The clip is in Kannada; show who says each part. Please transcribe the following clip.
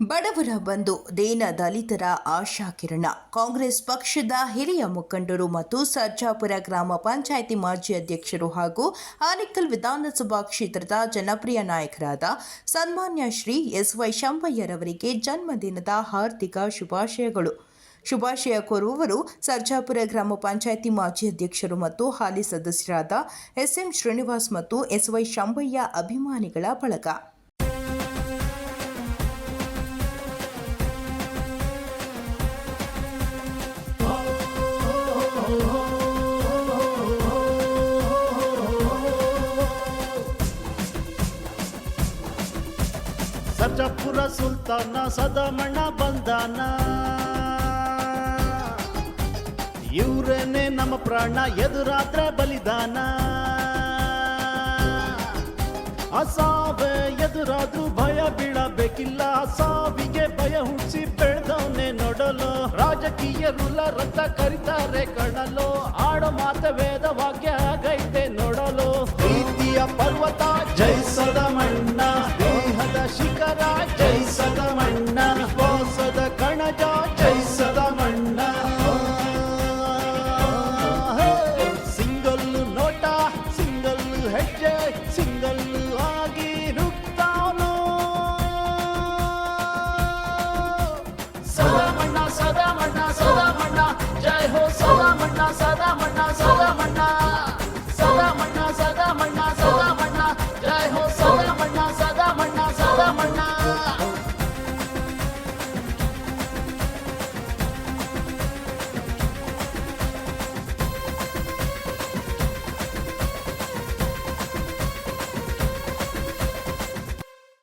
Speaker 1: ಬಡವರ ಬಂಧು, ದೀನ ದಲಿತರ ಆಶಾಕಿರಣ. ಕಾಂಗ್ರೆಸ್ ಪಕ್ಷದ ಹಿರಿಯ ಮುಖಂಡರು ಮತ್ತು ಸರ್ಜಾಪುರ ಗ್ರಾಮ ಪಂಚಾಯಿತಿ ಮಾಜಿ ಅಧ್ಯಕ್ಷರು ಹಾಗೂ ಆನೇಕಲ್ ವಿಧಾನಸಭಾ ಕ್ಷೇತ್ರದ ಜನಪ್ರಿಯ ನಾಯಕರಾದ ಸನ್ಮಾನ್ಯ ಶ್ರೀ ಎಸ್.ವೈ. ಶಂಭಯ್ಯರವರಿಗೆ ಜನ್ಮದಿನದ ಹಾರ್ದಿಕ ಶುಭಾಶಯಗಳು. ಶುಭಾಶಯ ಕೋರುವವರು ಸರ್ಜಾಪುರ ಗ್ರಾಮ ಪಂಚಾಯಿತಿ ಮಾಜಿ ಅಧ್ಯಕ್ಷರು ಮತ್ತು ಹಾಲಿ ಸದಸ್ಯರಾದ ಎಸ್.ಎಂ. ಶ್ರೀನಿವಾಸ್ ಮತ್ತು ಎಸ್.ವೈ. ಶಂಭಯ್ಯ ಅಭಿಮಾನಿಗಳ ಬಳಗ.
Speaker 2: ಸರ್ಜಾಪುರ ಸುಲ್ತಾನ ಸದಾಮಣ್ಣ ಬಂದಾನ, ಇವ್ರೇನೆ ನಮ್ಮ ಪ್ರಾಣ ಎದುರಾದ್ರೆ ಬಲಿದಾನ. ಅಸಾವೆ ಎದುರಾದ್ರೂ ಭಯ ಬೀಳಬೇಕಿಲ್ಲ, ಸಾವಿಗೆ ಭಯ ಹುಟ್ಟಿಸಿ ಬೆಳೆದವನೇ ನೋಡಲು. ರಾಜಕೀಯ ರೂಲರಂತ ಕರೀತಾರೆ ಕಣಲು, ಆಡೋ ಮಾತ ವೇದ ವಾಕ್ಯ ಆಗೈತೆ ನೋಡಲು. ಪ್ರೀತಿಯ ಪರ್ವತ ಜೈ ಸದಾಮಣ್ಣ, ದೇಹದ ಶಿಖರ ಜೈ ಸದಾಮಣ್ಣ, ವಿಶ್ವಾಸದ ಕಣಜ ಜೈ ಸದಾಮಣ್ಣ. ಸಿಂಗಲ್ ನೋಟ, ಸಿಂಗಲ್ ಹೆಜ್ಜೆ, ಸಿಂಗಲ್ ಆಗಿ ನುಗ್ತಾನು. ಸದಾಮಣ್ಣ ಸದಾಮಣ್ಣ ಸದಾಮಣ್ಣ, ಜೈ ಹೋ ಸದಾಮಣ್ಣ ಸದಾಮಣ್ಣ ಸದಾಮಣ್ಣ.